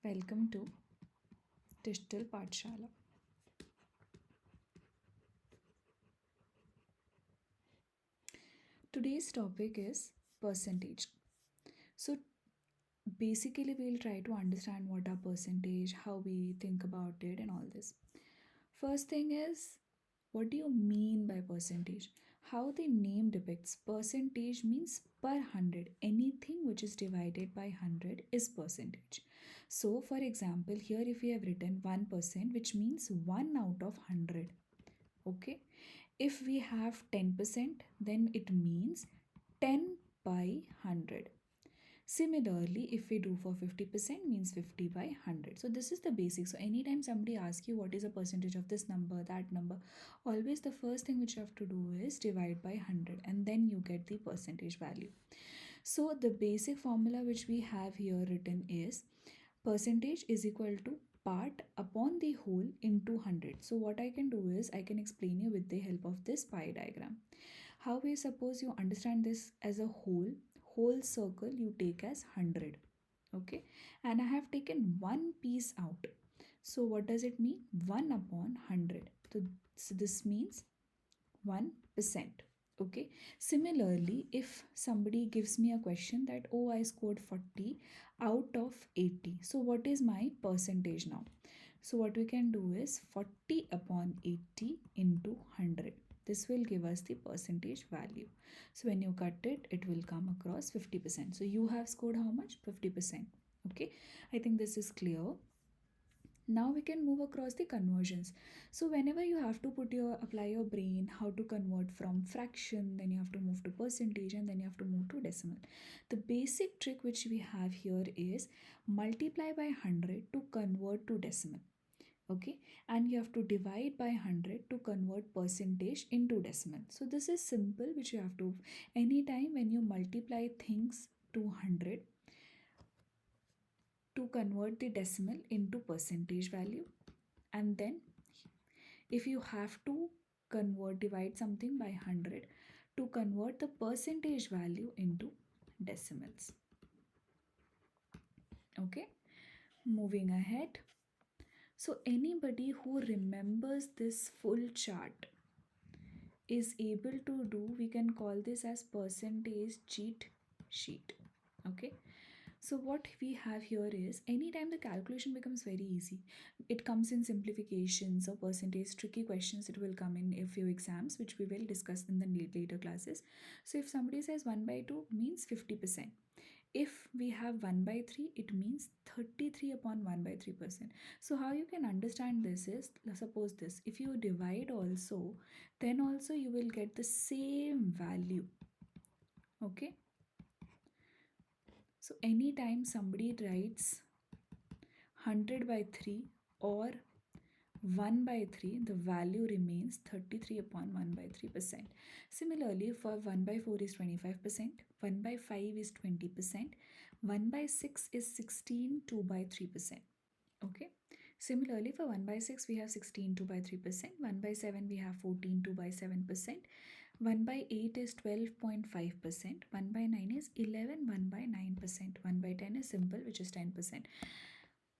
Welcome to Digital Pathshala. Today's topic is percentage. So basically we'll try to understand what are percentage, how we think about it and all this. First thing is, what do you mean by percentage? How the name depicts, percentage means per 100. Anything which is divided by 100 is percentage. So for example, here if we have written 1%, which means 1 out of 100. Okay, if we have 10%, then it means 10 by 100. Similarly, if we do for 50%, means 50 by 100. So this is the basic. So anytime somebody asks you what is a percentage of this number, that number, always the first thing which you have to do is divide by 100 and then you get the percentage value. So the basic formula which we have here written is percentage is equal to part upon the whole into 100. So what I can do is I can explain you with the help of this pie diagram. How we suppose you understand this as a whole circle you take as 100. Okay, and I have taken one piece out. So what does it mean? 1 upon 100. So this means 1%. Okay, similarly, if somebody gives me a question that, oh, I scored 40 out of 80, so what is my percentage now? So what we can do is 40 upon 80 into 100. This will give us the percentage value. So when you cut it, it will come across 50%. So you have scored how much? 50%. Okay, I think this is clear. Now we can move across the conversions. So whenever you have to apply your brain how to convert from fraction, then you have to move to percentage and then you have to move to decimal. The basic trick which we have here is multiply by 100 to convert to decimal. Okay, and you have to divide by 100 to convert percentage into decimal. So this is simple, which you have to, anytime when you multiply things to 100, to convert the decimal into percentage value, and then if you have to divide something by 100 to convert the percentage value into decimals. Okay, moving ahead. So anybody who remembers this full chart is able to do, we can call this as percentage cheat sheet. Okay, so what we have here is anytime the calculation becomes very easy, it comes in simplifications or percentage tricky questions, it will come in a few exams which we will discuss in the later classes. So if somebody says 1 by 2 means 50%, if we have 1 by 3, it means 33 upon 1 by 3%. So how you can understand this is, suppose this, if you divide also, then also you will get the same value. Okay, so anytime somebody writes 100 by 3 or 1 by 3, the value remains 33 upon 1 by 3%. Similarly, for 1 by 4 is 25%, 1 by 5 is 20%, 1 by 6 is 16 2 by 3%. Okay. Similarly, for 1 by 6 we have 16 2 by 3%, 1 by 7 we have 14 2 by 7%, 1 by 8 is 12.5%, 1 by 9 is 11 1 by 9%, 1 by 10 is simple, which is 10%.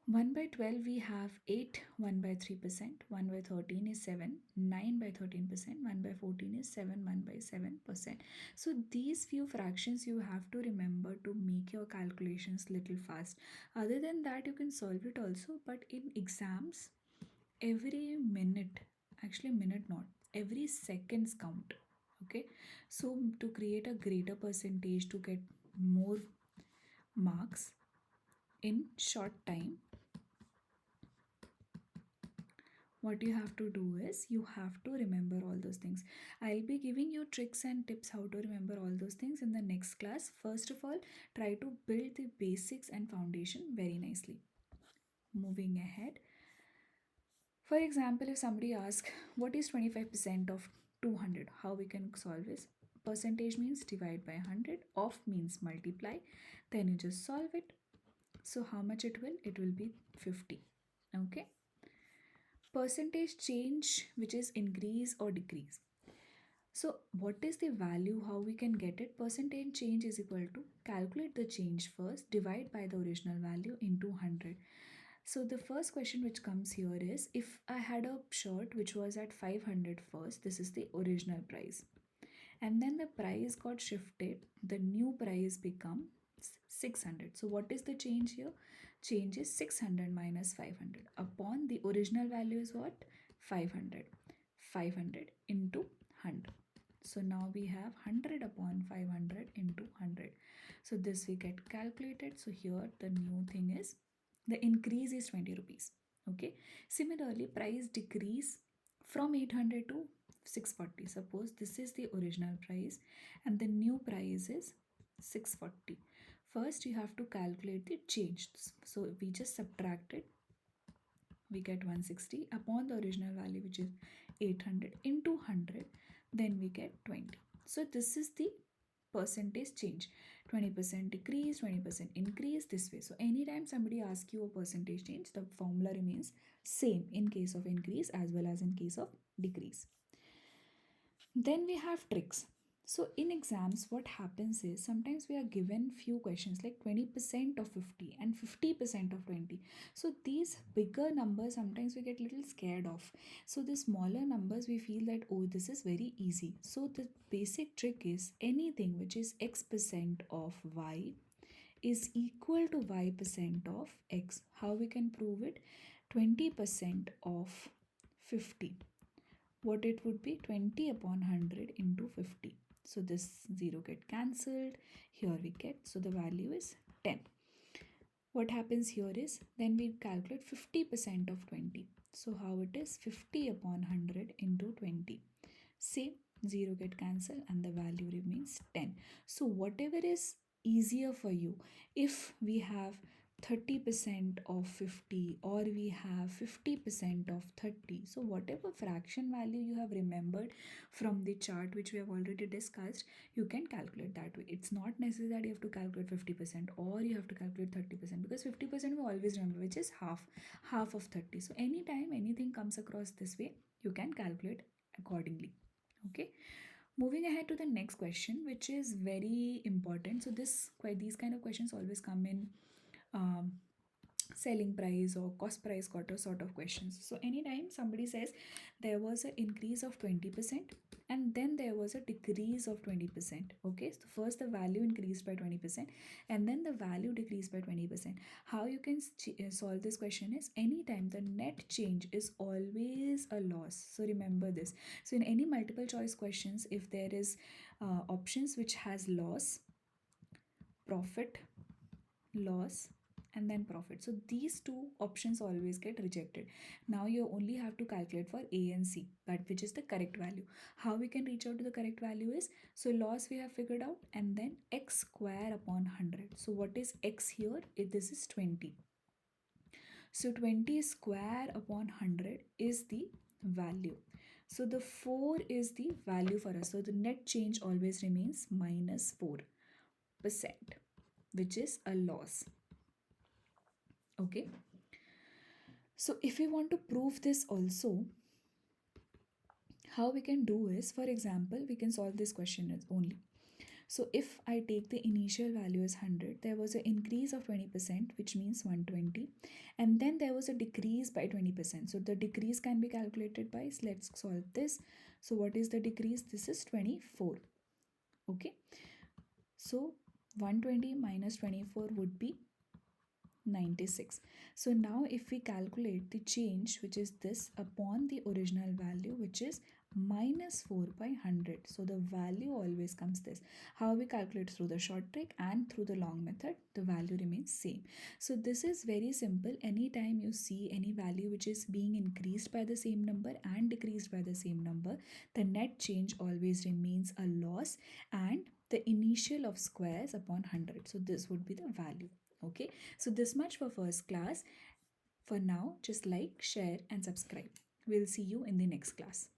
1 by 12 we have 8 1 by 3%, 1 by 13 is 7, 9 by 13%, 1 by 14 is 7 1 by 7%. So these few fractions you have to remember to make your calculations little fast. Other than that you can solve it also, but in exams every minute, actually minute not, every seconds count. Okay, so to create a greater percentage, to get more marks in short time, what you have to do is you have to remember all those things. I'll be giving you tricks and tips how to remember all those things in the next class. First of all, try to build the basics and foundation very nicely. Moving ahead, for example, if somebody asks what is 25% of 200, how we can solve this? Percentage means divide by 100, of means multiply, then you just solve it. So how much it will be 50. Okay, percentage change, which is increase or decrease. So what is the value, how we can get it? Percentage change is equal to, calculate the change first, divide by the original value into 100. So the first question which comes here is, if I had a shirt which was at 500 first, this is the original price, and then the price got shifted, the new price becomes 600. So what is the change here? Change is 600 minus 500 upon the original value is what? 500. 500 into 100. So now we have 100 upon 500 into 100. So this we get calculated. So here the new thing is, the increase is 20 rupees. Okay. Similarly, price decrease from 800 to 640. Suppose this is the original price and the new price is 640. First you have to calculate the change. So we just subtracted, we get 160 upon the original value which is 800 into 100, then we get 20. So this is the percentage change. 20% decrease, 20% increase, this way. So anytime somebody asks you a percentage change, the formula remains same in case of increase as well as in case of decrease. Then we have tricks. So in exams, what happens is, sometimes we are given few questions like 20% of 50 and 50% of 20. So these bigger numbers sometimes we get little scared of. So the smaller numbers we feel that, oh, this is very easy. So the basic trick is, anything which is x percent of y is equal to y percent of x. How we can prove it? 20% of 50, what it would be? 20 upon 100 into 50. So this 0 get cancelled, here we get, so the value is 10. What happens here is, then we calculate 50% of 20. So how it is? 50 upon 100 into 20. Same, 0 get cancelled and the value remains 10. So whatever is easier for you, if we have 30% of 50 or we have 50% of 30, so whatever fraction value you have remembered from the chart which we have already discussed, you can calculate that way. It's not necessary that you have to calculate 50% or you have to calculate 30%, because 50% we always remember, which is half of 30. So anytime anything comes across this way, you can calculate accordingly. Okay, moving ahead to the next question, which is very important. So these kind of questions always come in um, selling price or cost price quarter sort of questions. So anytime somebody says there was an increase of 20% and then there was a decrease of 20. Okay, so first the value increased by 20% and then the value decreased by 20%. How you can solve this question is, anytime the net change is always a loss. So remember this. So in any multiple choice questions, if there is options which has loss, profit, loss, and then profit, so these two options always get rejected. Now you only have to calculate for A and C, that which is the correct value. How we can reach out to the correct value is, so loss we have figured out, and then x square upon 100. So what is x here? This is 20. So 20 square upon 100 is the value. So the 4 is the value for us. So the net change always remains minus 4%, which is a loss. Okay, so if we want to prove this also, how we can do is, for example, we can solve this question as only. So if I take the initial value as 100, there was an increase of 20%, which means 120, and then there was a decrease by 20%. So the decrease can be calculated by, let's solve this. So what is the decrease? This is 24. Okay, so 120 minus 24 would be 96. So now if we calculate the change, which is this, upon the original value, which is minus 4 by 100, so the value always comes this. How we calculate? Through the short trick and through the long method, the value remains same. So this is very simple. Anytime you see any value which is being increased by the same number and decreased by the same number, the net change always remains a loss and the initial of squares upon 100. So this would be the value. Okay, so this much for first class. For now, just like, share and subscribe. We'll see you in the next class.